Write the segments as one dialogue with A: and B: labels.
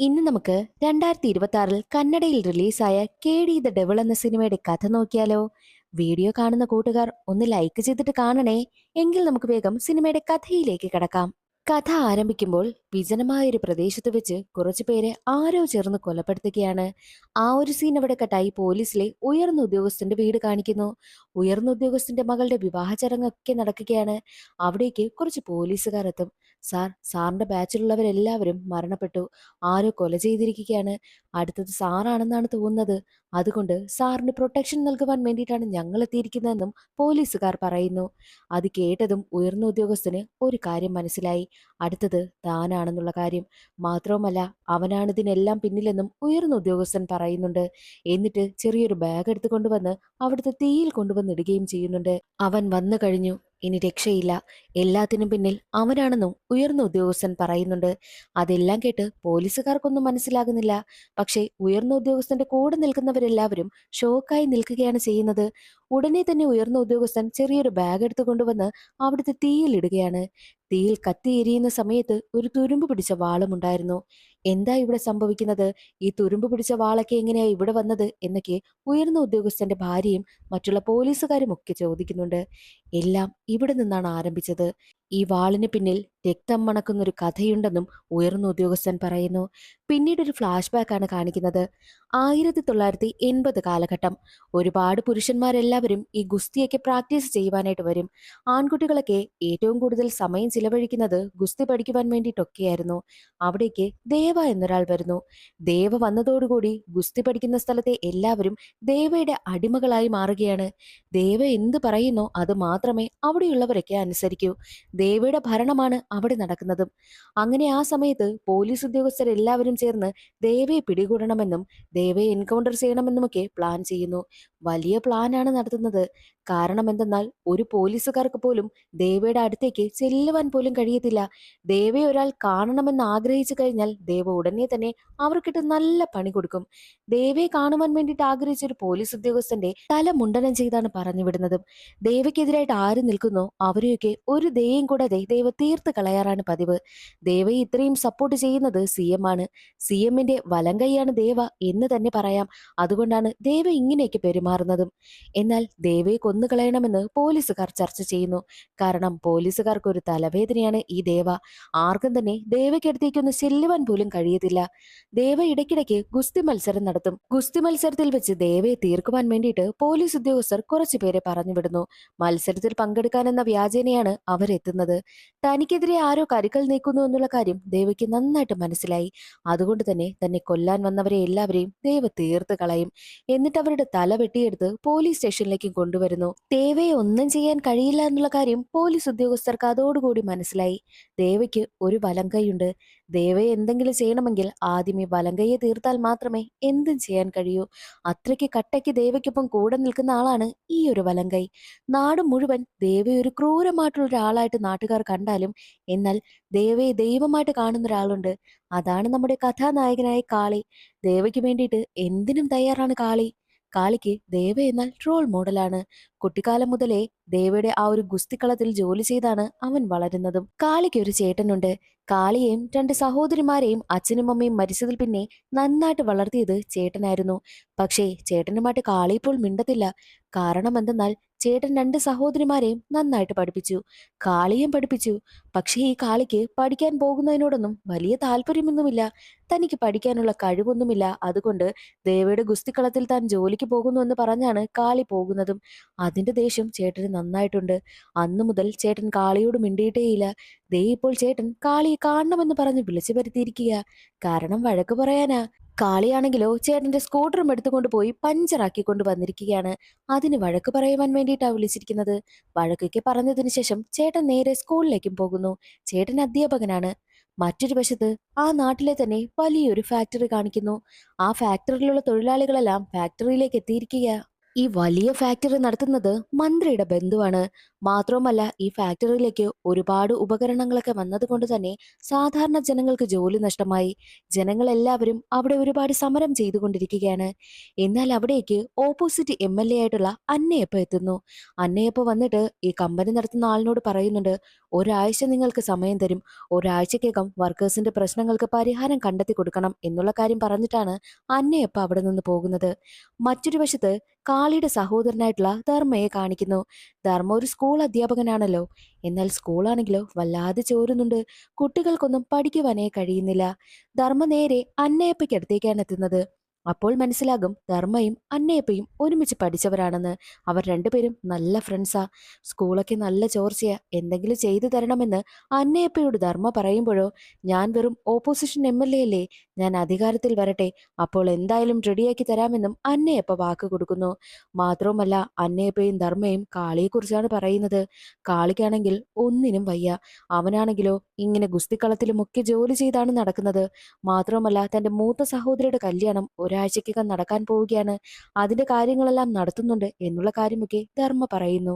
A: ഇന്ന് നമുക്ക് 2026 കന്നഡയിൽ റിലീസായ കേടി ദ ഡെവിൾ എന്ന സിനിമയുടെ കഥ നോക്കിയാലോ? വീഡിയോ കാണുന്ന കൂട്ടുകാർ ഒന്ന് ലൈക്ക് ചെയ്തിട്ട് കാണണേ. എങ്കിൽ നമുക്ക് വേഗം സിനിമയുടെ കഥയിലേക്ക് കടക്കാം. കഥ ആരംഭിക്കുമ്പോൾ വിജനമായ ഒരു പ്രദേശത്ത് വെച്ച് കുറച്ചു പേരെ ആരോ ചേർന്ന് കൊലപ്പെടുത്തുകയാണ്. ആ ഒരു സീൻ അവിടെ കട്ടായി പോലീസിലെ ഉയർന്ന ഉദ്യോഗസ്ഥന്റെ വീട് കാണിക്കുന്നു. ഉയർന്ന ഉദ്യോഗസ്ഥന്റെ മകളുടെ വിവാഹ ചടങ്ങൊക്കെ നടക്കുകയാണ്. അവിടേക്ക് കുറച്ച് പോലീസുകാർ എത്തും. സാറിന്റെ ബാച്ചിലുള്ളവരെല്ലാവരും മരണപ്പെട്ടു. ആരോ കൊല ചെയ്തിരിക്കുകയാണ്. അടുത്തത് സാറാണെന്നാണ് തോന്നുന്നത്. അതുകൊണ്ട് സാറിന് പ്രൊട്ടക്ഷൻ നൽകുവാൻ വേണ്ടിയിട്ടാണ് ഞങ്ങൾ എത്തിയിരിക്കുന്നതെന്നും പോലീസുകാർ പറയുന്നു. അത് കേട്ടതും ഉയർന്ന ഉദ്യോഗസ്ഥന് ഒരു കാര്യം മനസ്സിലായി. അടുത്തത് താനാണെന്നുള്ള കാര്യം. മാത്രവുമല്ല, അവനാണ് ഇതിനെല്ലാം പിന്നിലെന്നും ഉയർന്ന ഉദ്യോഗസ്ഥൻ പറയുന്നുണ്ട്. എന്നിട്ട് ചെറിയൊരു ബാഗ് എടുത്തു കൊണ്ടുവന്ന് അവിടുത്തെ തീയിൽ കൊണ്ടുവന്നിടുകയും ചെയ്യുന്നുണ്ട്. അവൻ വന്നു കഴിഞ്ഞു, ഇനി രക്ഷയില്ല. എല്ലാത്തിനും പിന്നിൽ അവനാണെന്നും ഉയർന്ന ഉദ്യോഗസ്ഥൻ പറയുന്നുണ്ട്. അതെല്ലാം കേട്ട് പോലീസുകാർക്കൊന്നും മനസ്സിലാകുന്നില്ല. പക്ഷേ ഉയർന്ന ഉദ്യോഗസ്ഥന്റെ കൂടെ നിൽക്കുന്നവരെല്ലാവരും ഷോക്കായി നിൽക്കുകയാണ് ചെയ്യുന്നത്. ഉടനെ തന്നെ ഉയർന്ന ഉദ്യോഗസ്ഥൻ ചെറിയൊരു ബാഗ് എടുത്തു കൊണ്ടുവന്ന് അവിടുത്തെ തീയിലിടുകയാണ്. തീയിൽ കത്തിയെരിയുന്ന സമയത്ത് ഒരു തുരുമ്പ് പിടിച്ച വാളുമുണ്ടായിരുന്നു. എന്താ ഇവിടെ സംഭവിക്കുന്നത്? ഈ തുരുമ്പ് പിടിച്ച വാളൊക്കെ എങ്ങനെയാ ഇവിടെ വന്നത് എന്നൊക്കെ ഉയർന്ന ഉദ്യോഗസ്ഥന്റെ ഭാര്യയും മറ്റുള്ള പോലീസുകാരും ഒക്കെ ചോദിക്കുന്നുണ്ട്. എല്ലാം ഇവിടെ നിന്നാണ് ആരംഭിച്ചത്. ഈ വാളിന് പിന്നിൽ രക്തം മണക്കുന്നൊരു കഥയുണ്ടെന്നും ഉയർന്ന ഉദ്യോഗസ്ഥൻ പറയുന്നു. പിന്നീട് ഒരു ഫ്ലാഷ് ബാക്ക് ആണ് കാണിക്കുന്നത്. 1980 കാലഘട്ടം. ഒരുപാട് പുരുഷന്മാരെല്ലാവരും ഈ ഗുസ്തിയൊക്കെ പ്രാക്ടീസ് ചെയ്യുവാനായിട്ട് വരും. ആൺകുട്ടികളൊക്കെ ഏറ്റവും കൂടുതൽ സമയം ചിലവഴിക്കുന്നത് ഗുസ്തി പഠിക്കുവാൻ വേണ്ടിയിട്ടൊക്കെയായിരുന്നു. അവിടേക്ക് ദേവ എന്നൊരാൾ വരുന്നു. ദേവ വന്നതോടുകൂടി ഗുസ്തി പഠിക്കുന്ന സ്ഥലത്തെ എല്ലാവരും ദേവയുടെ അടിമകളായി മാറുകയാണ്. ദേവ എന്ത് പറയുന്നോ അത് മാത്രമേ അവിടെയുള്ളവരൊക്കെ അനുസരിക്കൂ. ദേവയുടെ ഭരണമാണ് അവിടെ നടക്കുന്നതും. അങ്ങനെ ആ സമയത്ത് പോലീസ് ഉദ്യോഗസ്ഥരെല്ലാവരും ചേർന്ന് ദേവയെ പിടികൂടണമെന്നും ദേവയെ എൻകൗണ്ടർ ചെയ്യണമെന്നുമൊക്കെ പ്ലാൻ ചെയ്യുന്നു. വലിയ പ്ലാനാണ് നടത്തുന്നത്. കാരണം എന്തെന്നാൽ ഒരു പോലീസുകാർക്ക് പോലും ദേവയുടെ അടുത്തേക്ക് ചെല്ലുവാൻ പോലും കഴിയത്തില്ല. ദേവയെ ഒരാൾ കാണണമെന്ന് ആഗ്രഹിച്ചു കഴിഞ്ഞാൽ ദേവ ഉടനെ തന്നെ അവർക്കിട്ട് നല്ല പണി കൊടുക്കും. ദേവയെ കാണുവാൻ വേണ്ടിയിട്ട് ആഗ്രഹിച്ച ഒരു പോലീസ് ഉദ്യോഗസ്ഥന്റെ തല മുണ്ടനം ചെയ്താണ് പറഞ്ഞു വിടുന്നതും. ദേവയ്ക്കെതിരായിട്ട് ആര് നിൽക്കുന്നോ അവരെയൊക്കെ ഒരു ദയയും കൂടാതെ ദേവ തീർത്ത് കളയാറാണ് പതിവ്. ദേവയെ ഇത്രയും സപ്പോർട്ട് ചെയ്യുന്നത് CM ആണ്. CMന്റെ വലങ്കൈയാണ് ദേവ എന്ന് തന്നെ പറയാം. അതുകൊണ്ടാണ് ദേവ ഇങ്ങനെയൊക്കെ പെരുമാറുന്നതും. എന്നാൽ ദേവയെ കൊന്നുകളയണമെന്ന് പോലീസുകാർ ചർച്ച ചെയ്യുന്നു. കാരണം പോലീസുകാർക്ക് ഒരു തലവേദനയാണ് ഈ ദേവ. ആർക്കും തന്നെ ദേവയ്ക്കടുത്തേക്കൊന്ന് ചെല്ലുവാൻ പോലും കഴിയത്തില്ല. ദേവ ഇടയ്ക്കിടയ്ക്ക് ഗുസ്തി മത്സരം നടത്തും. ഗുസ്തി മത്സരത്തിൽ വെച്ച് ദേവയെ തീർക്കുവാൻ വേണ്ടിയിട്ട് പോലീസ് ഉദ്യോഗസ്ഥർ കുറച്ചു പേരെ പറഞ്ഞുവിടുന്നു. മത്സരത്തിൽ പങ്കെടുക്കാനെന്ന വ്യാജേനയാണ് അവരെത്തുന്നത്. തനിക്കെതിരെ ആരോ കരുക്കൾ നീക്കുന്നു എന്നുള്ള കാര്യം ദേവയ്ക്ക് നന്നായിട്ട് മനസ്സിലായി. അതുകൊണ്ട് തന്നെ കൊല്ലാൻ വന്നവരെ എല്ലാവരെയും ദേവ തീർത്ത് കളയും. എന്നിട്ട് അവരുടെ തല വെട്ടിയെടുത്ത് പോലീസ് സ്റ്റേഷനിലേക്ക് കൊണ്ടുവരുന്നു. ദേവയെ ഒന്നും ചെയ്യാൻ കഴിയില്ല എന്നുള്ള കാര്യം പോലീസ് ഉദ്യോഗസ്ഥർക്ക് അതോടുകൂടി മനസ്സിലായി. ദേവയ്ക്ക് ഒരു വലങ്കൈയുണ്ട്. ദേവയെ എന്തെങ്കിലും ചെയ്യണമെങ്കിൽ ആദ്യമേ വലങ്കയെ തീർത്താൽ മാത്രമേ എന്തും ചെയ്യാൻ കഴിയൂ. അത്രയ്ക്ക് കട്ടയ്ക്ക് ദേവയ്ക്കൊപ്പം കൂടെ നിൽക്കുന്ന ആളാണ് ഈ ഒരു വലങ്കൈ. നാട് മുഴുവൻ ദേവയെ ഒരു ക്രൂരമായിട്ടുള്ള ഒരാളായിട്ട് നാട്ടുകാർ കണ്ടാലും എന്നാൽ ദേവയെ ദൈവമായിട്ട് കാണുന്ന ഒരാളുണ്ട്. അതാണ് നമ്മുടെ കഥാനായകനായ കാളി. ദേവയ്ക്ക് വേണ്ടിയിട്ട് എന്തിനും തയ്യാറാണ് കാളി. കാളിക്ക് ദേവ എന്നാൽ റോൾ മോഡലാണ്. കുട്ടിക്കാലം മുതലേ ദേവയുടെ ആ ഒരു ഗുസ്തിക്കളത്തിൽ ജോലി ചെയ്താണ് അവൻ വളരുന്നതും. കാളിക്ക് ഒരു ചേട്ടനുണ്ട്. കാളിയെയും രണ്ട് സഹോദരിമാരെയും അച്ഛനും അമ്മയും മരിച്ചതിൽ പിന്നെ നന്നായിട്ട് വളർത്തിയത് ചേട്ടനായിരുന്നു. പക്ഷേ ചേട്ടനുമായിട്ട് കാളി ഇപ്പോൾ മിണ്ടത്തില്ല. കാരണം എന്തെന്നാൽ ചേട്ടൻ രണ്ട് സഹോദരിമാരെയും നന്നായിട്ട് പഠിപ്പിച്ചു. കാളിയും പഠിപ്പിച്ചു. പക്ഷേ ഈ കാളിക്ക് പഠിക്കാൻ പോകുന്നതിനോടൊന്നും വലിയ താല്പര്യമൊന്നുമില്ല. തനിക്ക് പഠിക്കാനുള്ള കഴിവൊന്നുമില്ല. അതുകൊണ്ട് ദേവയുടെ ഗുസ്തിക്കളത്തിൽ താൻ ജോലിക്ക് പോകുന്നു എന്ന് പറഞ്ഞാണ് കാളി പോകുന്നതും. അതിന്റെ ദേഷ്യം ചേട്ടന് നന്നായിട്ടുണ്ട്. അന്നു മുതൽ ചേട്ടൻ കാളിയോട് മിണ്ടിയിട്ടേയില്ല. ദേ ഇപ്പോൾ ചേട്ടൻ കാളിയെ കാണണമെന്ന് പറഞ്ഞ് വിളിച്ചു വരുത്തിയിരിക്കുക. കാരണം വഴക്ക് പറയാനാ. കാളിയാണെങ്കിലോ ചേട്ടന്റെ സ്കൂട്ടറും എടുത്തുകൊണ്ട് പോയി പഞ്ചറാക്കിക്കൊണ്ട് വന്നിരിക്കുകയാണ്. അതിന് വഴക്ക് പറയുവാൻ വേണ്ടിയിട്ടാ വിളിച്ചിരിക്കുന്നത്. വഴക്കൊക്കെ പറഞ്ഞതിന് ശേഷം ചേട്ടൻ നേരെ സ്കൂളിലേക്കും പോകുന്നു. ചേട്ടൻ അധ്യാപകനാണ്. മറ്റൊരു വശത്ത് ആ നാട്ടിലെ തന്നെ വലിയൊരു ഫാക്ടറി കാണിക്കുന്നു. ആ ഫാക്ടറിയിലുള്ള തൊഴിലാളികളെല്ലാം ഫാക്ടറിയിലേക്ക് എത്തിയിരിക്കുക. ഈ വലിയ ഫാക്ടറി നടത്തുന്നത് മന്ത്രിയുടെ ബന്ധുവാണ്. മാത്രവുമല്ല ഈ ഫാക്ടറിയിലേക്ക് ഒരുപാട് ഉപകരണങ്ങളൊക്കെ വന്നതുകൊണ്ട് തന്നെ സാധാരണ ജനങ്ങൾക്ക് ജോലി നഷ്ടമായി. ജനങ്ങളെല്ലാവരും അവിടെ ഒരുപാട് സമരം ചെയ്തുകൊണ്ടിരിക്കുകയാണ്. എന്നാൽ അവിടേക്ക് ഓപ്പോസിറ്റ് എം ആയിട്ടുള്ള അന്നയപ്പ എത്തുന്നു. അന്നയപ്പ വന്നിട്ട് ഈ കമ്പനി നടത്തുന്ന ആളിനോട് പറയുന്നുണ്ട്, ഒരാഴ്ച നിങ്ങൾക്ക് സമയം തരും. ഒരാഴ്ചക്കകം വർക്കേഴ്സിന്റെ പ്രശ്നങ്ങൾക്ക് പരിഹാരം കണ്ടെത്തി കൊടുക്കണം എന്നുള്ള കാര്യം പറഞ്ഞിട്ടാണ് അന്നയപ്പ അവിടെ നിന്ന് പോകുന്നത്. മറ്റൊരു വശത്ത് കാളിയുടെ സഹോദരനായിട്ടുള്ള ധർമ്മയെ കാണിക്കുന്നു. ധർമ്മ ഒരു സ്കൂൾ അധ്യാപകനാണല്ലോ. എന്നാൽ സ്കൂളാണെങ്കിലോ വല്ലാതെ ചോരുന്നുണ്ട്. കുട്ടികൾക്കൊന്നും പഠിക്കുവാനേ കഴിയുന്നില്ല. ധർമ്മ നേരെ അന്നയപ്പയ്ക്ക് അടുത്തേക്കാണ് എത്തുന്നത്. അപ്പോൾ മനസ്സിലാകും ധർമ്മയും അന്നയപ്പയും ഒരുമിച്ച് പഠിച്ചവരാണെന്ന്. അവർ രണ്ടുപേരും നല്ല ഫ്രണ്ട്സാ. സ്കൂളൊക്കെ നല്ല ചോർച്ചയാ, എന്തെങ്കിലും ചെയ്തു തരണമെന്ന് അന്നയപ്പയോട് ധർമ്മ പറയുമ്പോഴോ, ഞാൻ വെറും ഓപ്പോസിഷൻ അല്ലേ, ഞാൻ അധികാരത്തിൽ വരട്ടെ, അപ്പോൾ എന്തായാലും റെഡിയാക്കി തരാമെന്നും അന്നയപ്പ വാക്ക് കൊടുക്കുന്നു. മാത്രവുമല്ല അന്നയപ്പയും ധർമ്മയും കാളിയെക്കുറിച്ചാണ് പറയുന്നത്. കാളിക്കാണെങ്കിൽ ഒന്നിനും വയ്യ. അവനാണെങ്കിലോ ഇങ്ങനെ ഗുസ്തിക്കളത്തിലുമൊക്കെ ജോലി ചെയ്താണ് നടക്കുന്നത്. മാത്രവുമല്ല തന്റെ മൂത്ത സഹോദരിയുടെ കല്യാണം ഒരാഴ്ചക്കകം നടക്കാൻ പോവുകയാണ്. അതിന്റെ കാര്യങ്ങളെല്ലാം നടത്തുന്നുണ്ട് എന്നുള്ള കാര്യമൊക്കെ ധർമ്മ പറയുന്നു.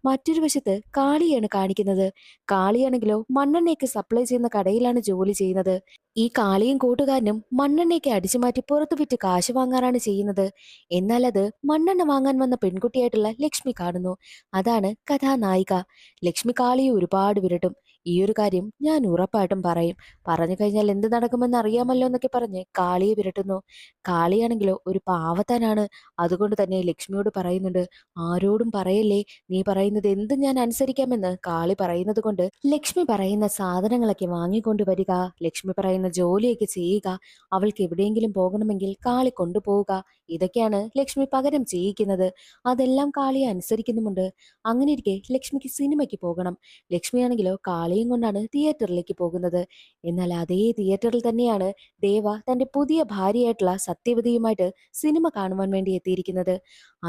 A: മറ്റൊരു വശത്ത് കാളിയാണ് കാണിക്കുന്നത്. കാളിയാണെങ്കിലോ മണ്ണെണ്ണയ്ക്ക് സപ്ലൈ ചെയ്യുന്ന കടയിലാണ് ജോലി ചെയ്യുന്നത്. ഈ കാളിയും കൂട്ടുകാരനും മണ്ണെണ്ണയ്ക്ക് അടിച്ചുമാറ്റി പുറത്തു വിറ്റ് കാശ് വാങ്ങാറാണ് ചെയ്യുന്നത്. എന്നാൽ അത് മണ്ണെണ്ണ വാങ്ങാൻ വന്ന പെൺകുട്ടിയായിട്ടുള്ള ലക്ഷ്മി കാണുന്നു. അതാണ് കഥാനായിക. ലക്ഷ്മി കാളിയെ ഒരുപാട് വിരട്ടും. ഈ ഒരു കാര്യം ഞാൻ ഉറപ്പായിട്ടും പറയും. പറഞ്ഞു കഴിഞ്ഞാൽ എന്ത് നടക്കുമെന്ന് അറിയാമല്ലോ എന്നൊക്കെ പറഞ്ഞ് കാളിയെ വിരട്ടുന്നു. കാളിയാണെങ്കിലോ ഒരു പാവത്താനാണ്. അതുകൊണ്ട് തന്നെ ലക്ഷ്മിയോട് പറയുന്നുണ്ട്, ആരോടും പറയല്ലേ, നീ പറയുന്നത് എന്തും ഞാൻ അനുസരിക്കാമെന്ന് കാളി പറയുന്നത് കൊണ്ട് ലക്ഷ്മി പറയുന്ന സാധനങ്ങളൊക്കെ വാങ്ങിക്കൊണ്ടുവരിക, ലക്ഷ്മി പറയുന്ന ജോലിയൊക്കെ ചെയ്യുക, അവൾക്ക് എവിടെയെങ്കിലും പോകണമെങ്കിൽ കാളി കൊണ്ടുപോവുക, ഇതൊക്കെയാണ് ലക്ഷ്മി പകരം ചെയ്യിക്കുന്നത്. അതെല്ലാം കാളിയെ അനുസരിക്കുന്നുമുണ്ട്. അങ്ങനെ ഇരിക്കെ ലക്ഷ്മിക്ക് സിനിമയ്ക്ക് പോകണം. ലക്ഷ്മിയാണെങ്കിലോ കാളിയും കൊണ്ടാണ് തിയേറ്ററിലേക്ക് പോകുന്നത്. എന്നാൽ അതേ തിയേറ്ററിൽ തന്നെയാണ് ദേവ തന്റെ പുതിയ ഭാര്യയായിട്ടുള്ള സത്യവതിയുമായിട്ട് സിനിമ കാണുവാൻ വേണ്ടി എത്തിയിരിക്കുന്നത്.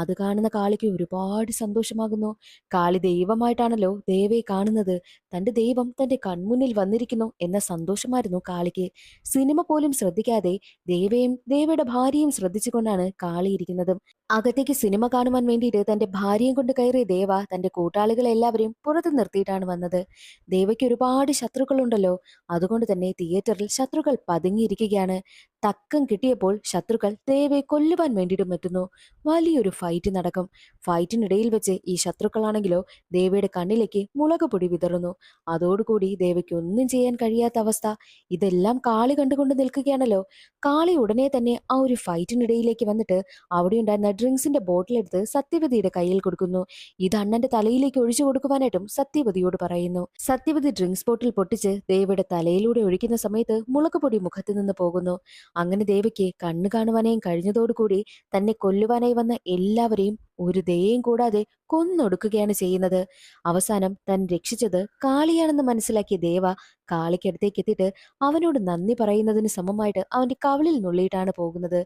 A: അത് കാണുന്ന കാളിക്ക് ഒരുപാട് സന്തോഷമാകുന്നു. കാളി ദൈവമായിട്ടാണല്ലോ ദേവയെ കാണുന്നത്. തന്റെ ദൈവം തന്റെ കൺമുന്നിൽ വന്നിരിക്കുന്നു എന്ന സന്തോഷമായിരുന്നു കാളിക്ക്. സിനിമ പോലും ശ്രദ്ധിക്കാതെ ദേവയും ദേവയുടെ ഭാര്യയും ശ്രദ്ധിച്ചുകൊണ്ടാണ് കാളി ഇരിക്കുന്നത്. അകത്തേക്ക് സിനിമ കാണുവാൻ വേണ്ടിയിട്ട് തന്റെ ഭാര്യയും കൊണ്ട് കയറിയ ദേവ തന്റെ കൂട്ടാളികളെ എല്ലാവരെയും പുറത്തു നിർത്തിയിട്ടാണ് വന്നത്. ദേവയ്ക്ക് ഒരുപാട് ശത്രുക്കളുണ്ടല്ലോ. അതുകൊണ്ട് തന്നെ തിയേറ്ററിൽ ശത്രുക്കൾ പതുങ്ങിയിരിക്കുകയാണ്. തക്കം കിട്ടിയപ്പോൾ ശത്രുക്കൾ ദേവയെ കൊല്ലുവാൻ വേണ്ടിയിട്ടും എത്തുന്നു. വലിയൊരു ഫൈറ്റ് നടക്കും. ഫൈറ്റിനിടയിൽ വെച്ച് ഈ ശത്രുക്കളാണെങ്കിലോ ദേവയുടെ കണ്ണിലേക്ക് മുളക് പൊടി വിതറുന്നു. അതോടുകൂടി ദേവയ്ക്ക് ഒന്നും ചെയ്യാൻ കഴിയാത്ത അവസ്ഥ. ഇതെല്ലാം കാളി കണ്ടുകൊണ്ട് നിൽക്കുകയാണല്ലോ. കാളി ഉടനെ തന്നെ ആ ഒരു ഫൈറ്റിനിടയിലേക്ക് വന്നിട്ട് അവിടെ ഉണ്ടായിരുന്ന ഡ്രിങ്ക്സിന്റെ ബോട്ടിൽ എടുത്ത് സത്യവതിയുടെ കയ്യിൽ കൊടുക്കുന്നു. ഇത് അണ്ണന്റെ തലയിലേക്ക് ഒഴിച്ചു കൊടുക്കുവാനായിട്ടും സത്യവതിയോട് പറയുന്നു. സത്യവതി ഡ്രിങ്ക്സ് ബോട്ടിൽ പൊട്ടിച്ച് ദേവയുടെ തലയിലൂടെ ഒഴിക്കുന്ന സമയത്ത് മുളക് പൊടി മുഖത്ത് നിന്ന് പോകുന്നു. അങ്ങനെ ദേവയ്ക്ക് കണ്ണു കാണുവാനേയും കഴിഞ്ഞതോടുകൂടി തന്നെ കൊല്ലുവാനായി വന്ന എല്ലാവരെയും ഒരു ദയയും കൂടാതെ കൊന്നൊടുക്കുകയാണ് ചെയ്യുന്നത്. അവസാനം താൻ രക്ഷിച്ചത് കാളിയാണെന്ന് മനസ്സിലാക്കിയ ദേവ കാളിക്കടുത്തേക്ക് എത്തിയിട്ട് അവനോട് നന്ദി പറയുന്നതിന് സമമായിട്ട് അവന്റെ കവിളിൽ നുള്ളിയിട്ടാണ് പോകുന്നത്.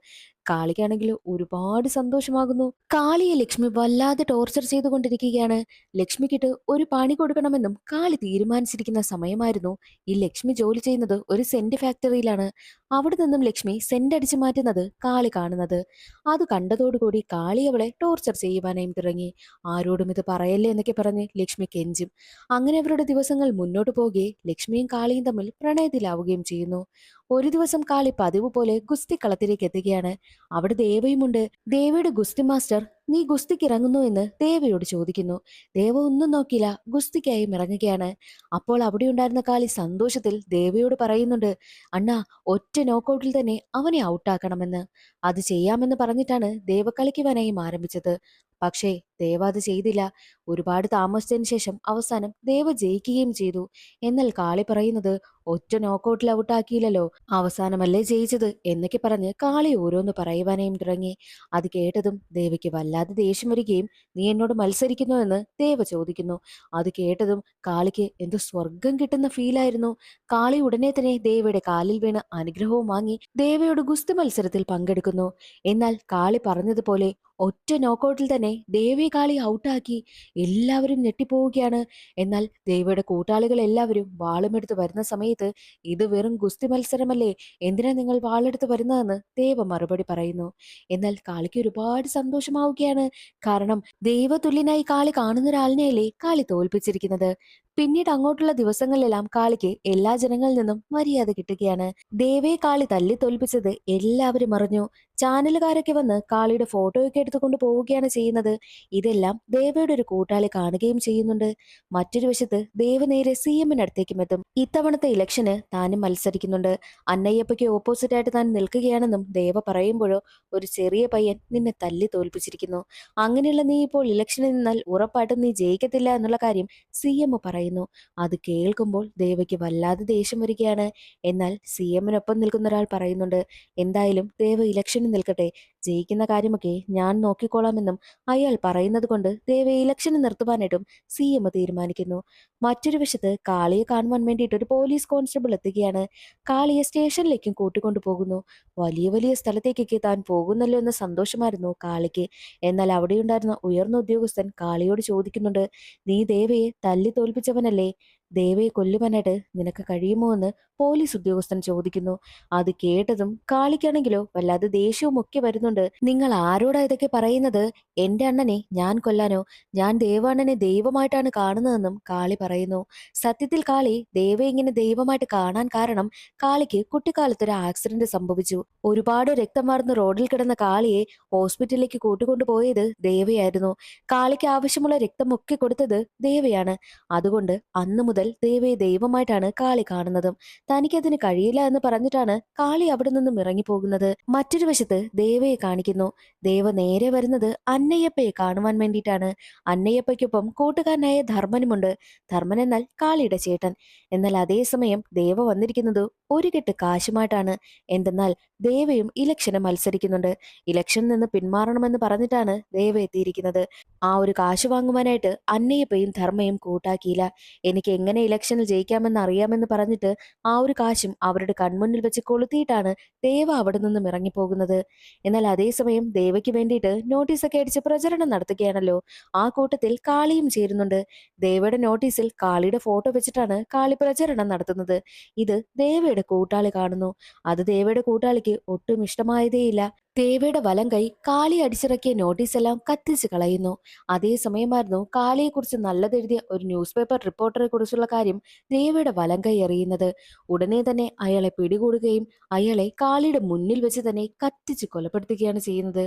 A: കാളിക്കാണെങ്കിൽ ഒരുപാട് സന്തോഷമാകുന്നു. കാളിയെ ലക്ഷ്മി വല്ലാതെ ടോർച്ചർ ചെയ്തുകൊണ്ടിരിക്കുകയാണ്. ലക്ഷ്മിക്കിട്ട് ഒരു പണി കൊടുക്കണമെന്നും കാളി തീരുമാനിച്ചിരിക്കുന്ന സമയമായിരുന്നു. ഈ ലക്ഷ്മി ജോലി ചെയ്യുന്നത് ഒരു സെന്റ് ഫാക്ടറിയിലാണ്. അവിടെ നിന്നും ലക്ഷ്മി സെന്റ് അടിച്ചു മാറ്റുന്നത് കാളി കാണുന്നത്. അത് കണ്ടതോടുകൂടി കാളി അവളെ ടോർച്ചർ ചെയ്യുവാനായും തുടങ്ങി. ആരോടും ഇത് പറയല്ലേ എന്നൊക്കെ പറഞ്ഞ് ലക്ഷ്മി കെഞ്ചും. അങ്ങനെ അവരുടെ ദിവസങ്ങൾ മുന്നോട്ട് പോകെ ലക്ഷ്മിയും കാളിയും തമ്മിൽ പ്രണയത്തിലാവുകയും ചെയ്യുന്നു. ഒരു ദിവസം കാളി പതിവ് പോലെ ഗുസ്തി കളത്തിലേക്ക് എത്തുകയാണ്. അവിടെ ദേവയുമുണ്ട്. ദേവയുടെ ഗുസ്തി മാസ്റ്റർ, നീ ഗുസ്തിക്ക് ഇറങ്ങുന്നു എന്ന് ദേവയോട് ചോദിക്കുന്നു. ദേവ ഒന്നും നോക്കില്ല, ഗുസ്തിക്കായി ഇറങ്ങുകയാണ്. അപ്പോൾ അവിടെ ഉണ്ടായിരുന്ന കാളി സന്തോഷത്തിൽ ദേവയോട് പറയുന്നുണ്ട്, അണ്ണാ, ഒറ്റ നോക്കൌട്ടിൽ തന്നെ അവനെ ഔട്ടാക്കണമെന്ന്. അത് ചെയ്യാമെന്ന് പറഞ്ഞിട്ടാണ് ദേവ കളിക്കുവാനായും ആരംഭിച്ചത്. പക്ഷേ ദേവ അത് ചെയ്തില്ല. ഒരുപാട് താമസിച്ചതിന് ശേഷം അവസാനം ദേവ ജയിക്കുകയും ചെയ്തു. എന്നാൽ കാളി പറയുന്നത്, ഒറ്റ നോക്കൌട്ടിൽ ഔട്ടാക്കിയില്ലല്ലോ, അവസാനമല്ലേ ജയിച്ചത് എന്നൊക്കെ പറഞ്ഞ് കാളി ഓരോന്ന് പറയുവാനായും തുടങ്ങി. അത് കേട്ടതും ദേവയ്ക്ക് വല്ലാതെ ദേഷ്യം വരികയും, നീ എന്നോട് മത്സരിക്കുന്നു എന്ന് ദേവ ചോദിക്കുന്നു. അത് കേട്ടതും കാളിക്ക് എന്തോ സ്വർഗം കിട്ടുന്ന ഫീലായിരുന്നു. കാളി ഉടനെ തന്നെ ദേവയുടെ കാലിൽ വീണ് അനുഗ്രഹവും വാങ്ങി ദേവയോട് ഗുസ്തി മത്സരത്തിൽ പങ്കെടുക്കുന്നു. എന്നാൽ കാളി പറഞ്ഞതുപോലെ ഒറ്റ നോക്കൌട്ടിൽ തന്നെ ദേവിയെ കാളി ഔട്ടാക്കി. എല്ലാവരും ഞെട്ടിപ്പോവുകയാണ്. എന്നാൽ ദേവയുടെ കൂട്ടാളികൾ എല്ലാവരും വാളുമെടുത്ത് വരുന്ന സമയത്ത് ഇത് വെറും ഗുസ്തി മത്സരമല്ലേ, എന്തിനാ നിങ്ങൾ വാളെടുത്ത് വരുന്നതെന്ന് ദേവ മറുപടി പറയുന്നു. എന്നാൽ കാളിക്ക് ഒരുപാട് സന്തോഷമാവുകയാണ്. കാരണം ദൈവതുല്യനായി കാളി കാണുന്ന ഒരാളിനെയല്ലേ കാളി തോൽപ്പിച്ചിരിക്കുന്നത്. പിന്നീട് അങ്ങോട്ടുള്ള ദിവസങ്ങളിലെല്ലാം കാളിക്ക് എല്ലാ ജനങ്ങളിൽ നിന്നും മര്യാദ കിട്ടുകയാണ്. ദേവയെ കാളി തല്ലി തോൽപ്പിച്ചത് എല്ലാവരും അറിഞ്ഞു. ചാനലുകാരൊക്കെ വന്ന് കാളിയുടെ ഫോട്ടോയൊക്കെ എടുത്തുകൊണ്ട് പോവുകയാണ് ചെയ്യുന്നത്. ഇതെല്ലാം ദേവയുടെ ഒരു കൂട്ടാളി കാണുകയും ചെയ്യുന്നുണ്ട്. മറ്റൊരു വശത്ത് ദേവ നേരെ CM-അടുത്തേക്കും എത്തും. ഇത്തവണത്തെ ഇലക്ഷന് താനും മത്സരിക്കുന്നുണ്ട്. അന്നയ്യപ്പയ്ക്ക് ഓപ്പോസിറ്റ് ആയിട്ട് താൻ നിൽക്കുകയാണെന്നും ദേവ പറയുമ്പോഴോ ഒരു ചെറിയ പയ്യൻ നിന്നെ തല്ലി തോൽപ്പിച്ചിരിക്കുന്നു. അങ്ങനെയുള്ള നീ ഇപ്പോൾ ഇലക്ഷനിൽ നിന്നാൽ ഉറപ്പായിട്ടും നീ ജയിക്കത്തില്ല എന്നുള്ള കാര്യം CM പറയുന്നു. അത് കേൾക്കുമ്പോൾ ദേവയ്ക്ക് വല്ലാതെ ദേഷ്യം വരികയാണ്. എന്നാൽ CM-നൊപ്പം നിൽക്കുന്ന ഒരാൾ പറയുന്നുണ്ട്, എന്തായാലും ദേവ ഇലക്ഷനിൽ നിൽക്കട്ടെ, ജയിക്കുന്ന കാര്യമൊക്കെ ഞാൻ നോക്കിക്കോളാമെന്നും അയാൾ പറയുന്നത് കൊണ്ട് ദേവയെ ഇലക്ഷന് നിർത്തുവാനായിട്ടും CM തീരുമാനിക്കുന്നു. മറ്റൊരു വശത്ത് കാളിയെ കാണുവാൻ വേണ്ടിയിട്ട് ഒരു പോലീസ് കോൺസ്റ്റബിൾ എത്തുകയാണ്. കാളിയെ സ്റ്റേഷനിലേക്കും കൂട്ടിക്കൊണ്ടു പോകുന്നു. വലിയ വലിയ സ്ഥലത്തേക്കൊക്കെ താൻ പോകുന്നല്ലോ എന്ന സന്തോഷമായിരുന്നു കാളിക്ക്. എന്നാൽ അവിടെയുണ്ടായിരുന്ന ഉയർന്ന ഉദ്യോഗസ്ഥൻ കാളിയോട് ചോദിക്കുന്നുണ്ട്, നീ ദേവയെ തല്ലി തോൽപ്പിച്ചവനല്ലേ, ദേവയെ കൊല്ലുവാനായിട്ട് നിനക്ക് കഴിയുമോ എന്ന് പോലീസ് ഉദ്യോഗസ്ഥൻ ചോദിക്കുന്നു. അത് കേട്ടതും കാളിക്കാണെങ്കിലോ വല്ലാതെ ദേഷ്യവും ഒക്കെ വരുന്നുണ്ട്. നിങ്ങൾ ആരോടാ ഇതൊക്കെ പറയുന്നത്? എന്റെ അണ്ണനെ ഞാൻ കൊല്ലാനോ? ഞാൻ ദേവാണ്ണനെ ദൈവമായിട്ടാണ് കാണുന്നതെന്നും കാളി പറയുന്നു. സത്യത്തിൽ കാളി ദേവയെ ഇങ്ങനെ ദൈവമായിട്ട് കാണാൻ കാരണം കാളിക്ക് കുട്ടിക്കാലത്ത് ഒരു ആക്സിഡന്റ് സംഭവിച്ചു. ഒരുപാട് രക്തം വാർന്ന് റോഡിൽ കിടന്ന കാളിയെ ഹോസ്പിറ്റലിലേക്ക് കൂട്ടിക്കൊണ്ടു പോയത് ദേവയായിരുന്നു. കാളിക്ക് ആവശ്യമുള്ള രക്തമൊക്കെ കൊടുത്തത് ദേവയാണ്. അതുകൊണ്ട് അന്നു മുതൽ ദേവയെ ദൈവമായിട്ടാണ് കാളി കാണുന്നതും. തനിക്കതിന് കഴിയില്ല എന്ന് പറഞ്ഞിട്ടാണ് കാളി അവിടെ നിന്നും ഇറങ്ങിപ്പോകുന്നത്. മറ്റൊരു വശത്ത് ദേവയെ കാണിക്കുന്നു. ദേവ നേരെ വരുന്നത് അന്നയ്യപ്പയെ കാണുവാൻ വേണ്ടിയിട്ടാണ്. അന്നയ്യപ്പയ്ക്കൊപ്പം കൂട്ടുകാരനായ ധർമ്മനുമുണ്ട്. ധർമ്മൻ എന്നാൽ കാളിയുടെ ചേട്ടൻ. എന്നാൽ അതേസമയം ദേവ വന്നിരിക്കുന്നത് ഒരു കെട്ട് കാശുമായിട്ടാണ്. എന്തെന്നാൽ ദേവയും ഇലക്ഷന് മത്സരിക്കുന്നുണ്ട്. ഇലക്ഷനിൽ നിന്ന് പിന്മാറണമെന്ന് പറഞ്ഞിട്ടാണ് ദേവ എത്തിയിരിക്കുന്നത്. ആ ഒരു കാശ് വാങ്ങുവാനായിട്ട് അന്നയ്യപ്പയും ധർമ്മയും കൂട്ടാക്കിയില്ല. എനിക്ക് എങ്ങനെ ഇലക്ഷനിൽ ജയിക്കാമെന്ന് അറിയാമെന്ന് പറഞ്ഞിട്ട് ആ ഒരു കാശും അവരുടെ കൺമുന്നിൽ വെച്ച് കൊളുത്തിയിട്ടാണ് ദേവ അവിടെ നിന്നും ഇറങ്ങിപ്പോകുന്നത്. എന്നാൽ അതേസമയം ദേവയ്ക്ക് വേണ്ടിയിട്ട് നോട്ടീസൊക്കെ അടിച്ച് പ്രചരണം നടത്തുകയാണല്ലോ. ആ കൂട്ടത്തിൽ കാളിയും ചേരുന്നുണ്ട്. ദേവയുടെ നോട്ടീസിൽ കാളിയുടെ ഫോട്ടോ വെച്ചിട്ടാണ് കാളി പ്രചരണം നടത്തുന്നത്. ഇത് ദേവയുടെ കൂട്ടാളി കാണുന്നു. അത് ദേവയുടെ കൂട്ടാളിക്ക് ഒട്ടും ഇഷ്ടമായതേയില്ല. ദേവയുടെ വലം കൈ കാളി അടിച്ചിറക്കിയ നോട്ടീസ് എല്ലാം കത്തിച്ച് കളയുന്നു. അതേസമയമായിരുന്നു കാളിയെക്കുറിച്ച് നല്ലതെഴുതിയ ഒരു ന്യൂസ് പേപ്പർ റിപ്പോർട്ടറെ കുറിച്ചുള്ള കാര്യം ദേവയുടെ വലം കൈ അറിയുന്നത്. ഉടനെ തന്നെ അയാളെ പിടികൂടുകയും അയാളെ കാളിയുടെ മുന്നിൽ വെച്ച് തന്നെ കത്തിച്ച് കൊലപ്പെടുത്തുകയാണ് ചെയ്യുന്നത്.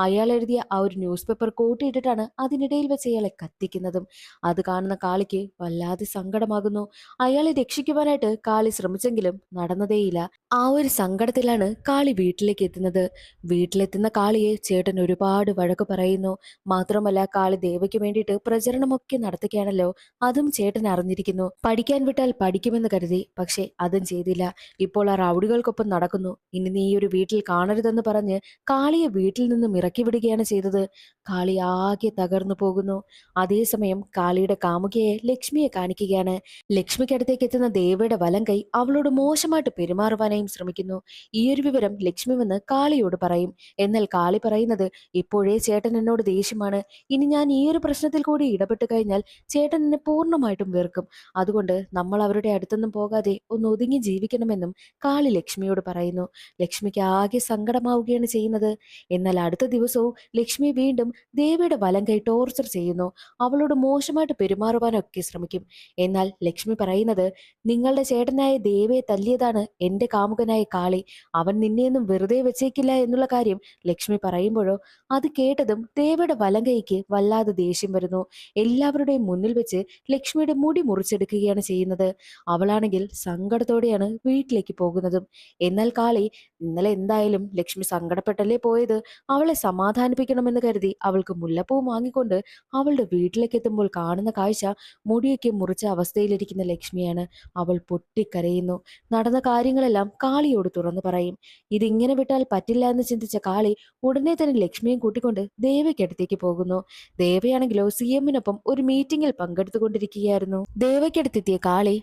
A: അയാൾ എഴുതിയ ആ ഒരു ന്യൂസ് പേപ്പർ കൂട്ടിയിട്ടിട്ടാണ് അതിനിടയിൽ വെച്ച് അയാളെ കത്തിക്കുന്നതും. അത് കാണുന്ന കാളിക്ക് വല്ലാതെ സങ്കടമാകുന്നു. അയാളെ രക്ഷിക്കുവാനായിട്ട് കാളി ശ്രമിച്ചെങ്കിലും നടന്നതേയില്ല. ആ ഒരു സങ്കടത്തിലാണ് കാളി വീട്ടിലേക്ക് എത്തുന്നത്. വീട്ടിലെത്തുന്ന കാളിയെ ചേട്ടൻ ഒരുപാട് വഴക്ക് പറയുന്നു. മാത്രമല്ല കാളി ദേവയ്ക്ക് വേണ്ടിയിട്ട് പ്രചരണമൊക്കെ നടത്തുകയാണല്ലോ, അതും ചേട്ടൻ അറിഞ്ഞിരിക്കുന്നു. പഠിക്കാൻ വിട്ടാൽ പഠിക്കുമെന്ന് കരുതി, പക്ഷെ അതും ചെയ്തില്ല. ഇപ്പോൾ ആ റൗഡികൾക്കൊപ്പം നടക്കുന്നു. ഇനി നീ ഈ ഒരു വീട്ടിൽ കാണരുതെന്ന് പറഞ്ഞ് കാളിയെ വീട്ടിൽ നിന്നും ഇറക്കി വിടുകയാണ് ചെയ്തത്. കാളി ആകെ തകർന്നു പോകുന്നു. അതേസമയം കാളിയുടെ കാമുകിയെ ലക്ഷ്മിയെ കാണിക്കുകയാണ്. ലക്ഷ്മിക്കടുത്തേക്ക് എത്തുന്ന ദേവയുടെ വലം കൈ അവളോട് മോശമായിട്ട് പെരുമാറുവാനായും ശ്രമിക്കുന്നു. ഈ ഒരു വിവരം ലക്ഷ്മി വന്ന് കാളിയോട് പറയും. എന്നാൽ കാളി പറയുന്നത്, ഇപ്പോഴേ ചേട്ടൻ എന്നോട് ദേഷ്യമാണ്. ഇനി ഞാൻ ഈ ഒരു പ്രശ്നത്തിൽ കൂടി ഇടപെട്ട് കഴിഞ്ഞാൽ ചേട്ടൻ എന്നെ പൂർണ്ണമായിട്ടും വെറുക്കും. അതുകൊണ്ട് നമ്മൾ അവരുടെ അടുത്തൊന്നും പോകാതെ ഒന്ന് ഒതുങ്ങി ജീവിക്കണമെന്നും കാളി ലക്ഷ്മിയോട് പറയുന്നു. ലക്ഷ്മിക്ക് ആകെ സങ്കടമാവുകയാണ് ചെയ്യുന്നത്. എന്നാൽ അടുത്ത ദിവസവും ലക്ഷ്മി വീണ്ടും ദേവിയുടെ വലം കൈ ടോർച്ചർ ചെയ്യുന്നു. അവളോട് മോശമായിട്ട് പെരുമാറുവാനൊക്കെ ശ്രമിക്കും. എന്നാൽ ലക്ഷ്മി പറയുന്നത്, നിങ്ങളുടെ ചേട്ടനായ ദേവയെ തല്ലിയതാണ് എന്റെ കാമുകനായ കാളി. അവൻ നിന്നെയൊന്നും വെറുതെ വെച്ചേക്കില്ല എന്നുള്ള കാര്യം ലക്ഷ്മി പറയുമ്പോഴോ അത് കേട്ടതും ദേവയുടെ വലം കൈക്ക് വല്ലാതെ ദേഷ്യം വരുന്നു. എല്ലാവരുടെയും മുന്നിൽ വെച്ച് ലക്ഷ്മിയുടെ മുടി മുറിച്ചെടുക്കുകയാണ് ചെയ്യുന്നത്. അവളാണെങ്കിൽ സങ്കടത്തോടെയാണ് വീട്ടിലേക്ക് പോകുന്നതും. എന്നാൽ കാളി, ഇന്നലെ എന്തായാലും ലക്ഷ്മി സങ്കടപ്പെട്ടല്ലേ പോയത്, അവളെ സമാധാനിപ്പിക്കണമെന്ന് കരുതി അവൾക്ക് മുല്ലപ്പൂ വാങ്ങിക്കൊണ്ട് അവളുടെ വീട്ടിലേക്ക് എത്തുമ്പോൾ കാണുന്ന കാഴ്ച മുടിയൊക്കെ മുറിച്ച അവസ്ഥയിലിരിക്കുന്ന ലക്ഷ്മിയാണ്. അവൾ പൊട്ടിക്കരയുന്നു. നടന്ന കാര്യങ്ങളെല്ലാം കാളിയോട് തുറന്നു പറയും. ഇതിങ്ങനെ വിട്ടാൽ പറ്റില്ല എന്ന് ചിന്തിച്ച കാളി ഉടനെ തന്നെ ലക്ഷ്മിയും കൂട്ടിക്കൊണ്ട് ദേവയ്ക്കടുത്തേക്ക് പോകുന്നു. ദേവയാണെങ്കിലോ CM-നൊപ്പം ഒരു മീറ്റിംഗിൽ പങ്കെടുത്തുകൊണ്ടിരിക്കുകയായിരുന്നു. ദേവയ്ക്കടുത്തെത്തിയ കാളി,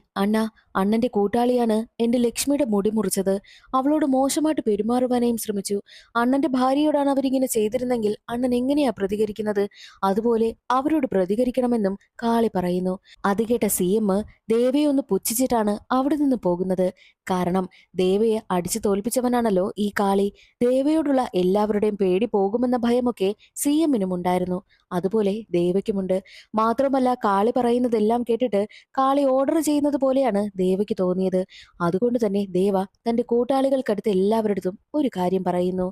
A: അണ്ണന്റെ കൂട്ടാളിയാണ് എന്റെ ലക്ഷ്മിയുടെ മുടി മുറിച്ചത്. അവളോട് മോശമായി മോശമായിട്ട് പെരുമാറുവാനായും ശ്രമിച്ചു. അണ്ണന്റെ ഭാര്യയോടാണ് അവരിങ്ങനെ ചെയ്തിരുന്നെങ്കിൽ അണ്ണൻ എങ്ങനെയാ പ്രതികരിക്കുന്നത്? അതുപോലെ അവരോട് പ്രതികരിക്കണമെന്നും കാളി പറയുന്നു. അത് കേട്ട CM ദേവയെ ഒന്ന് പുച്ഛിച്ചിട്ടാണ് അവിടെ നിന്ന് പോകുന്നത്. കാരണം ദേവയെ അടിച്ചു തോൽപ്പിച്ചവനാണല്ലോ ഈ കാളി. ദേവയോടുള്ള എല്ലാവരുടെയും പേടി പോകുമെന്ന ഭയമൊക്കെ CM-നും ഉണ്ടായിരുന്നു. അതുപോലെ ദേവയ്ക്കുമുണ്ട്. മാത്രമല്ല കാളി പറയുന്നതെല്ലാം കേട്ടിട്ട് കാളി ഓർഡർ ചെയ്യുന്നത് പോലെയാണ് ദേവയ്ക്ക് തോന്നിയത്. അതുകൊണ്ട് തന്നെ ദേവ തന്റെ കൂട്ടാളികൾക്കടുത്ത് എല്ലാവരടുത്തും ഒരു കാര്യം പറയുന്നു.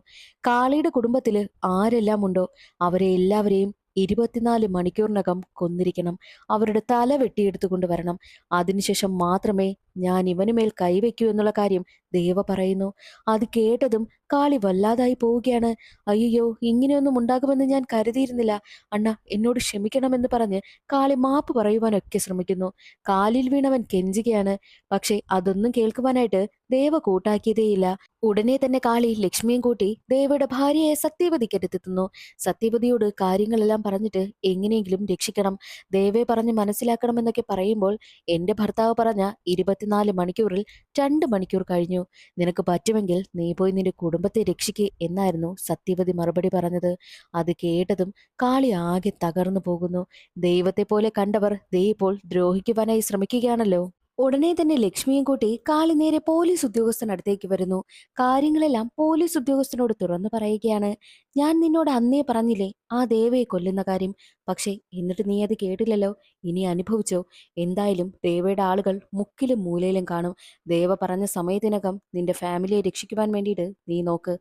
A: കാളിയുടെ കുടുംബത്തില് ആരെല്ലാം ഉണ്ടോ അവരെ എല്ലാവരെയും 24 മണിക്കൂറിനകം കൊന്നിരിക്കണം. അവരുടെ തല വെട്ടിയെടുത്തു കൊണ്ടുവരണം. അതിനുശേഷം മാത്രമേ ഞാൻ ഇവനുമേൽ കൈവയ്ക്കൂ എന്നുള്ള കാര്യം ദേവ പറയുന്നു. അത് കേട്ടതും കാളി വല്ലാതായി പോവുകയാണ്. അയ്യോ, ഇങ്ങനെയൊന്നും ഉണ്ടാകുമെന്ന് ഞാൻ കരുതിയിരുന്നില്ല. അണ്ണ എന്നോട് ക്ഷമിക്കണമെന്ന് പറഞ്ഞ് കാളി മാപ്പ് പറയുവാനൊക്കെ ശ്രമിക്കുന്നു. കാലിൽ വീണവൻ കെഞ്ചുകയാണ്. പക്ഷെ അതൊന്നും കേൾക്കുവാനായിട്ട് ദേവ കൂട്ടാക്കിയതേയില്ല. ഉടനെ തന്നെ കാളി ലക്ഷ്മിയും കൂട്ടി ദേവയുടെ ഭാര്യയെ സത്യവതിക്കടുത്തെത്തുന്നു. സത്യവതിയോട് കാര്യങ്ങളെല്ലാം പറഞ്ഞിട്ട് എങ്ങനെയെങ്കിലും രക്ഷിക്കണം, ദേവയെ പറഞ്ഞ് മനസ്സിലാക്കണമെന്നൊക്കെ പറയുമ്പോൾ എന്റെ ഭർത്താവ് പറഞ്ഞ 24 മണിക്കൂറിൽ 2 മണിക്കൂർ കഴിഞ്ഞു. നിനക്ക് പറ്റുമെങ്കിൽ നീ പോയി നിന്റെ കുടുംബത്തെ രക്ഷിക്ക് എന്നായിരുന്നു സത്യവതി മറുപടി പറഞ്ഞത്. അത് കേട്ടതും കാളി ആകെ തകർന്നു പോകുന്നു. ദൈവത്തെ പോലെ കണ്ടവർ ദേ ഇപ്പോൾ ദ്രോഹിക്കുവാനായി ശ്രമിക്കുകയാണല്ലോ. ഉടനെ തന്നെ ലക്ഷ്മിയും കൂട്ടി കാളി നേരെ പോലീസ് ഉദ്യോഗസ്ഥനടുത്തേക്ക് വരുന്നു. കാര്യങ്ങളെല്ലാം പോലീസ് ഉദ്യോഗസ്ഥനോട് തുറന്നു പറയുകയാണ്. ഞാൻ നിന്നോട് അന്നേ പറഞ്ഞില്ലേ ആ ദേവയെ കൊല്ലുന്ന കാര്യം. പക്ഷേ എന്നിട്ട് നീ അത് കേട്ടില്ലല്ലോ. ഇനി അനുഭവിച്ചോ. എന്തായാലും ദേവയുടെ ആളുകൾ മുക്കിലും മൂലയിലും കാണും. ദേവ പറഞ്ഞ സമയത്തിനകം നിന്റെ ഫാമിലിയെ രക്ഷിക്കുവാൻ വേണ്ടിയിട്ട് നീ നോക്ക്.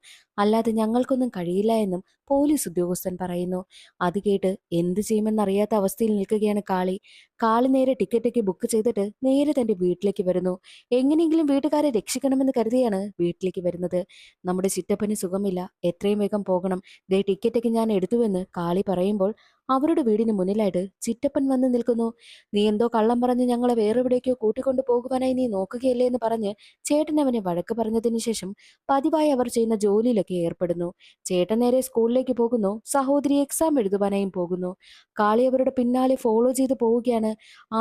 A: അല്ലാതെ ഞങ്ങൾക്കൊന്നും കഴിയില്ല എന്നും പോലീസ് ഉദ്യോഗസ്ഥൻ പറയുന്നു. അത് കേട്ട് എന്ത് ചെയ്യുമെന്നറിയാത്ത അവസ്ഥയിൽ നിൽക്കുകയാണ് കാളി. കാളി നേരെ ടിക്കറ്റൊക്കെ ബുക്ക് ചെയ്തിട്ട് നേരെ തന്റെ വീട്ടിലേക്ക് വരുന്നു. എങ്ങനെയെങ്കിലും വീട്ടുകാരെ രക്ഷിക്കണമെന്ന് കരുതിയാണ് വീട്ടിലേക്ക് വരുന്നത്. നമ്മുടെ ചിറ്റപ്പന് സുഖമില്ല, എത്രയും വേഗം പോകണം. ദേ ടിക്കറ്റൊക്കെ ഞാൻ എടുത്തുവെന്ന് കാളി പറയുമ്പോൾ അവരുടെ വീടിന് മുന്നിലായിട്ട് ചിറ്റപ്പൻ വന്ന് നിൽക്കുന്നു. നീ എന്തോ കള്ളം പറഞ്ഞ് ഞങ്ങളെ വേറെ എവിടേക്കോ കൂട്ടിക്കൊണ്ടു പോകുവാനായി നീ നോക്കുകയല്ലേ എന്ന് പറഞ്ഞ് ചേട്ടൻ അവനെ വഴക്ക് പറഞ്ഞതിന് ശേഷം പതിവായി അവർ ചെയ്യുന്ന ജോലിയിലൊക്കെ ഏർപ്പെടുന്നു. ചേട്ടൻ നേരെ സ്കൂളിലേക്ക് പോകുന്നു. സഹോദരി എക്സാം എഴുതുവാനായും പോകുന്നു. കാളി അവരുടെ പിന്നാലെ ഫോളോ ചെയ്ത് പോവുകയാണ്.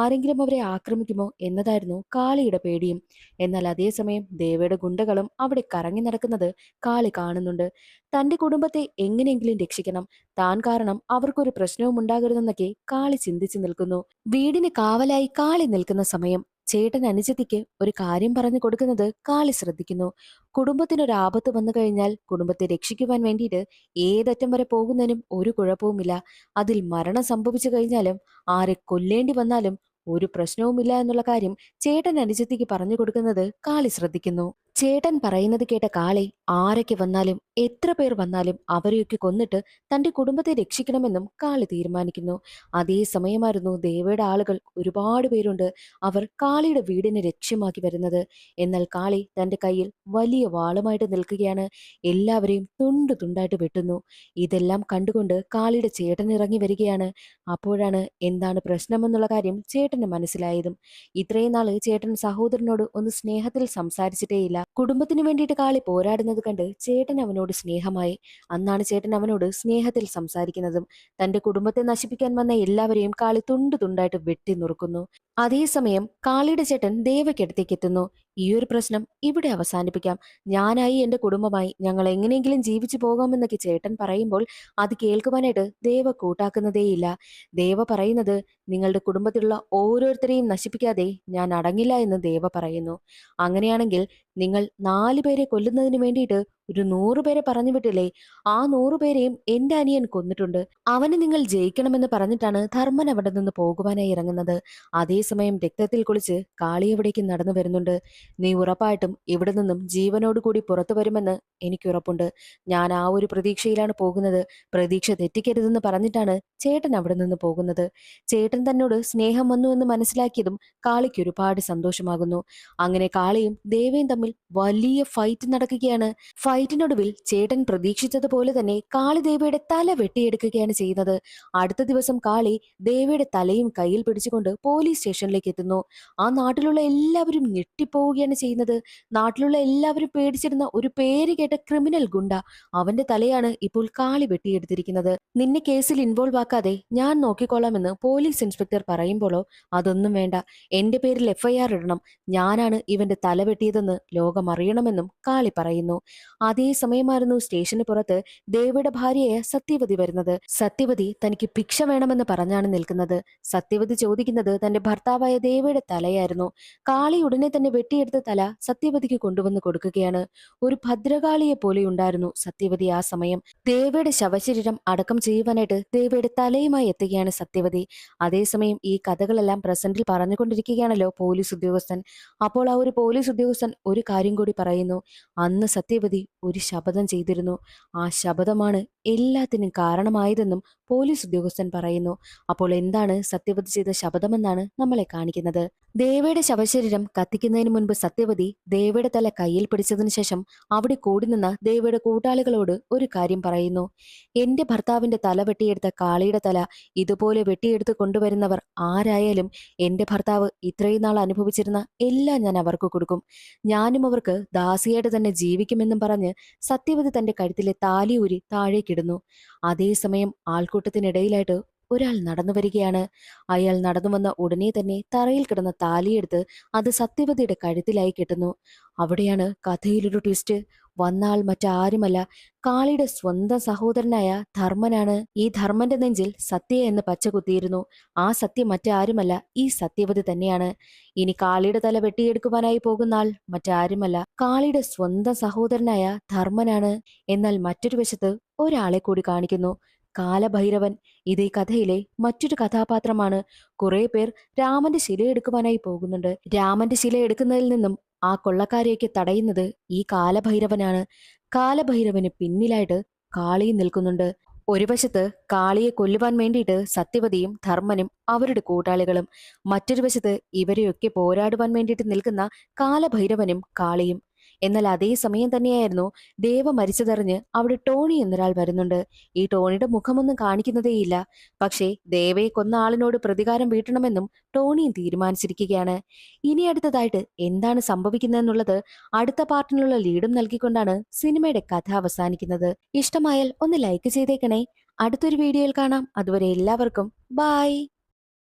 A: ആരെങ്കിലും അവരെ ആക്രമിക്കുമോ എന്നതായിരുന്നു കാളിയുടെ പേടിയും. എന്നാൽ അതേസമയം ദേവയുടെ ഗുണ്ടകളും അവിടെ കറങ്ങി നടക്കുന്നത് കാളി കാണുന്നുണ്ട്. തന്റെ കുടുംബത്തെ എങ്ങനെയെങ്കിലും രക്ഷിക്കണം, താൻ കാരണം അവർക്കൊരു പ്രശ്നവും ഉണ്ടാകരുതെന്നൊക്കെ കാളി ചിന്തിച്ചു നിൽക്കുന്നു. വീടിന് കാവലായി കാളി നിൽക്കുന്ന സമയം ചേട്ടൻ അനുജത്തിക്ക് ഒരു കാര്യം പറഞ്ഞു കൊടുക്കുന്നത് കാളി ശ്രദ്ധിക്കുന്നു. കുടുംബത്തിനൊരു ആപത്ത് വന്നു കഴിഞ്ഞാൽ കുടുംബത്തെ രക്ഷിക്കുവാൻ വേണ്ടിയിട്ട് ഏതറ്റം വരെ പോകുന്നതിനും ഒരു കുഴപ്പവുമില്ല. അതിൽ മരണം സംഭവിച്ചു കഴിഞ്ഞാലും ആരെ കൊല്ലേണ്ടി വന്നാലും ഒരു പ്രശ്നവുമില്ല എന്നുള്ള കാര്യം ചേട്ടൻ അനുജത്തിക്ക് പറഞ്ഞു കൊടുക്കുന്നത് കാളി ശ്രദ്ധിക്കുന്നു. ചേട്ടൻ പറയുന്നത് കേട്ട കാളി ആരൊക്കെ വന്നാലും എത്ര പേർ വന്നാലും അവരെയൊക്കെ കൊന്നിട്ട് തന്റെ കുടുംബത്തെ രക്ഷിക്കണമെന്നും കാളി തീരുമാനിക്കുന്നു. അതേ സമയമായിരുന്നു ദേവയുടെ ആളുകൾ ഒരുപാട് പേരുണ്ട്. അവർ കാളിയുടെ വീടിനെ ലക്ഷ്യമാക്കി വരുന്നത്. എന്നാൽ കാളി തന്റെ കയ്യിൽ വലിയ വാളുമായിട്ട് നിൽക്കുകയാണ്. എല്ലാവരെയും തുണ്ടു തുണ്ടായിട്ട് വെട്ടുന്നു. ഇതെല്ലാം കണ്ടുകൊണ്ട് കാളിയുടെ ചേട്ടൻ ഇറങ്ങി വരികയാണ്. അപ്പോഴാണ് എന്താണ് പ്രശ്നമെന്നുള്ള കാര്യം ചേട്ടന് മനസ്സിലായതും. ഇത്രയും നാള് ചേട്ടൻ സഹോദരനോട് ഒന്ന് സ്നേഹത്തിൽ സംസാരിച്ചിട്ടേയില്ല. കുടുംബത്തിന് വേണ്ടിയിട്ട് കാളി പോരാടുന്നത് കണ്ട് ചേട്ടൻ അവനോട് സ്നേഹമായി. അന്നാണ് ചേട്ടൻ അവനോട് സ്നേഹത്തിൽ സംസാരിക്കുന്നതും. തന്റെ കുടുംബത്തെ നശിപ്പിക്കാൻ വന്ന എല്ലാവരെയും കാളി തുണ്ടു തുണ്ടായിട്ട് വെട്ടി നുറുക്കുന്നു. അതേസമയം കാളിയുടെ ചേട്ടൻ ദേവയ്ക്കടുത്തേക്ക് എത്തുന്നു. ഈ ഒരു പ്രശ്നം ഇവിടെ അവസാനിപ്പിക്കാം, ഞാനായി എന്റെ കുടുംബമായി ഞങ്ങൾ എങ്ങനെയെങ്കിലും ജീവിച്ചു പോകാമെന്നൊക്കെ ചേട്ടൻ പറയുമ്പോൾ അത് കേൾക്കുവാനായിട്ട് ദേവ കൂട്ടാക്കുന്നതേയില്ല. ദേവ പറയുന്നത് നിങ്ങളുടെ കുടുംബത്തിലുള്ള ഓരോരുത്തരെയും നശിപ്പിക്കാതെ ഞാൻ അടങ്ങില്ല എന്ന് ദേവ പറയുന്നു. അങ്ങനെയാണെങ്കിൽ നിങ്ങൾ 4 പേരെ കൊല്ലുന്നതിന് വേണ്ടിയിട്ട് ഒരു 100 പേരെ പറഞ്ഞു വിട്ടില്ലേ? ആ 100 പേരെയും എന്റെ അനിയൻ കൊന്നിട്ടുണ്ട്. അവന് നിങ്ങൾ ജയിക്കണമെന്ന് പറഞ്ഞിട്ടാണ് ധർമ്മൻ അവിടെ നിന്ന് പോകുവാനായി ഇറങ്ങുന്നത്. അതേസമയം രക്തത്തിൽ കുളിച്ച് കാളി എവിടേക്ക് നടന്നു വരുന്നുണ്ട്. നീ ഉറപ്പായിട്ടും ഇവിടെ നിന്നും ജീവനോടുകൂടി പുറത്തു വരുമെന്ന് എനിക്ക് ഉറപ്പുണ്ട്. ഞാൻ ആ ഒരു പ്രതീക്ഷയിലാണ് പോകുന്നത്. പ്രതീക്ഷ തെറ്റിക്കരുതെന്ന് പറഞ്ഞിട്ടാണ് ചേട്ടൻ അവിടെ നിന്ന് പോകുന്നത്. ചേട്ടൻ തന്നോട് സ്നേഹം വന്നു എന്ന് മനസ്സിലാക്കിയതും കാളിക്ക് ഒരുപാട് സന്തോഷമാകുന്നു. അങ്ങനെ കാളിയും ദേവയും തമ്മിൽ വലിയ ഫൈറ്റ് നടക്കുകയാണ്. ഫൈറ്റിനൊടുവിൽ ചേട്ടൻ പ്രതീക്ഷിച്ചതുപോലെ തന്നെ കാളി ദേവിയുടെ തല വെട്ടിയെടുക്കുകയാണ് ചെയ്യുന്നത്. അടുത്ത ദിവസം കാളി ദേവിയുടെ തലയും കയ്യിൽ പിടിച്ചുകൊണ്ട് പോലീസ് സ്റ്റേഷനിലേക്ക് എത്തുന്നു. ആ നാട്ടിലുള്ള എല്ലാവരും ഞെട്ടിപ്പോവുകയാണ് ചെയ്യുന്നത്. നാട്ടിലുള്ള എല്ലാവരും പേടിച്ചിരുന്ന ഒരു പേര് കേട്ട ക്രിമിനൽ ഗുണ്ട, അവന്റെ തലയാണ് ഇപ്പോൾ കാളി വെട്ടിയെടുത്തിരിക്കുന്നത്. നിന്നെ കേസിൽ ഇൻവോൾവ് ആക്കാതെ ഞാൻ നോക്കിക്കോളാമെന്ന് പോലീസ് ഇൻസ്പെക്ടർ പറയുമ്പോഴോ, അതൊന്നും വേണ്ട, എന്റെ പേരിൽ എഫ്ഐആർ ഇടണം, ഞാനാണ് ഇവന്റെ തല വെട്ടിയതെന്ന് ലോകം അറിയണമെന്നും കാളി പറയുന്നു. അതേ സമയമായിരുന്നു സ്റ്റേഷന് പുറത്ത് ദേവിയുടെ ഭാര്യയായ സത്യവതി വരുന്നത്. സത്യവതി തനിക്ക് ഭിക്ഷ വേണമെന്ന് പറഞ്ഞാണ് നിൽക്കുന്നത്. സത്യവതി ചോദിക്കുന്നത് തന്റെ ഭർത്താവായ ദേവിയുടെ തലയായിരുന്നു. കാളി ഉടനെ തന്നെ വെട്ടിയെടുത്ത തല സത്യവതിക്ക് കൊണ്ടുവന്ന് കൊടുക്കുകയാണ്. ഒരു ഭദ്രകാളിയെ പോലെ ഉണ്ടായിരുന്നു സത്യവതി ആ സമയം. ദേവിയുടെ ശവശരീരം അടക്കം ചെയ്യുവാനായിട്ട് ദേവിയുടെ തലയുമായി എത്തുകയാണ് സത്യവതി. അതേസമയം ഈ കഥകളെല്ലാം പ്രസന്റിൽ പറഞ്ഞുകൊണ്ടിരിക്കുകയാണല്ലോ പോലീസ് ഉദ്യോഗസ്ഥൻ. അപ്പോൾ ആ ഒരു പോലീസ് ഉദ്യോഗസ്ഥൻ ഒരു കാര്യം കൂടി പറയുന്നു. അന്ന് സത്യവതി ഒരു ശപഥം ചെയ്തിരുന്നു. ആ ശപഥമാണ് എല്ലാത്തിനും കാരണമായതെന്നും പോലീസ് ഉദ്യോഗസ്ഥൻ പറയുന്നു. അപ്പോൾ എന്താണ് സത്യവതി ചെയ്ത ശപഥമെന്നാണ് നമ്മളെ കാണിക്കുന്നത്. ദേവയുടെ ശവശരീരം കത്തിക്കുന്നതിന് മുൻപ് സത്യവതി ദേവയുടെ തല കയ്യിൽ പിടിച്ചതിനു ശേഷം അവിടെ കൂടി നിന്ന ദേവയുടെ കൂട്ടാളികളോട് ഒരു കാര്യം പറയുന്നു. എന്റെ ഭർത്താവിന്റെ തല വെട്ടിയെടുത്ത കാളിയുടെ തല ഇതുപോലെ വെട്ടിയെടുത്ത് കൊണ്ടുവരുന്നവർ ആരായാലും എന്റെ ഭർത്താവ് ഇത്രയും നാൾ അനുഭവിച്ചിരുന്ന എല്ലാം ഞാൻ അവർക്ക് കൊടുക്കും. ഞാനും അവർക്ക് ദാസിയായിട്ട് തന്നെ ജീവിക്കുമെന്നും പറഞ്ഞ് സത്യവതി തന്റെ കഴുത്തിലെ താലി ഊരി താഴേക്കിടുന്നു. അതേസമയം ആൾക്കൂട്ടത്തിനിടയിലായിട്ട് ഒരാൾ നടന്നു വരികയാണ്. അയാൾ നടന്നു വന്ന ഉടനെ തന്നെ തറയിൽ കിടന്ന താലിയെടുത്ത് അത് സത്യവതിയുടെ കഴുത്തിലായി കെട്ടുന്നു. അവിടെയാണ് കഥയിലൊരു ട്വിസ്റ്റ്. വന്ന ആൾ മറ്റാരുമല്ല, കാളിയുടെ സ്വന്തം സഹോദരനായ ധർമ്മനാണ്. ഈ ധർമ്മന്റെ നെഞ്ചിൽ സത്യ എന്ന് പച്ച കുത്തിയിരുന്നു. ആ സത്യം മറ്റാരുമല്ല, ഈ സത്യവതി തന്നെയാണ്. ഇനി കാളിയുടെ തല വെട്ടിയെടുക്കുവാനായി പോകുന്ന ആൾ മറ്റാരുമല്ല, കാളിയുടെ സ്വന്തം സഹോദരനായ ധർമ്മനാണ്. എന്നാൽ മറ്റൊരു വശത്ത് ഒരാളെ കൂടി കാണിക്കുന്നു, കാലഭൈരവൻ. ഇത് ഈ കഥയിലെ മറ്റൊരു കഥാപാത്രമാണ്. കുറെ പേർ രാമന്റെ ശില എടുക്കുവാനായി പോകുന്നുണ്ട്. രാമന്റെ ശില എടുക്കുന്നതിൽ നിന്നും ആ കൊള്ളക്കാരെയൊക്കെ തടയുന്നത് ഈ കാലഭൈരവനാണ്. കാലഭൈരവന് പിന്നിലായിട്ട് കാളിയും നിൽക്കുന്നുണ്ട്. ഒരു വശത്ത് കാളിയെ കൊല്ലുവാൻ വേണ്ടിയിട്ട് സത്യവതിയും ധർമ്മനും അവരുടെ കൂട്ടാളികളും, മറ്റൊരു വശത്ത് ഇവരെയൊക്കെ പോരാടുവാൻ വേണ്ടിയിട്ട് നിൽക്കുന്ന കാലഭൈരവനും കാളിയും. എന്നാൽ അതേ സമയം തന്നെയായിരുന്നു ദേവ മരിച്ചതറിഞ്ഞ് അവിടെ ടോണി എന്നൊരാൾ വരുന്നുണ്ട്. ഈ ടോണിയുടെ മുഖമൊന്നും കാണിക്കുന്നതേയില്ല. പക്ഷേ ദേവയെ കൊന്ന ആളിനോട് പ്രതികാരം വീട്ടണമെന്നും ടോണിയും തീരുമാനിച്ചിരിക്കുകയാണ്. ഇനി അടുത്തതായിട്ട് എന്താണ് സംഭവിക്കുന്നതെന്നുള്ളത് അടുത്ത പാർട്ടിനുള്ള ലീഡും നൽകിക്കൊണ്ടാണ് സിനിമയുടെ കഥ അവസാനിക്കുന്നത്. ഇഷ്ടമായാൽ ഒന്ന് ലൈക്ക് ചെയ്തേക്കണേ. അടുത്തൊരു വീഡിയോയിൽ കാണാം. അതുവരെ എല്ലാവർക്കും ബൈ.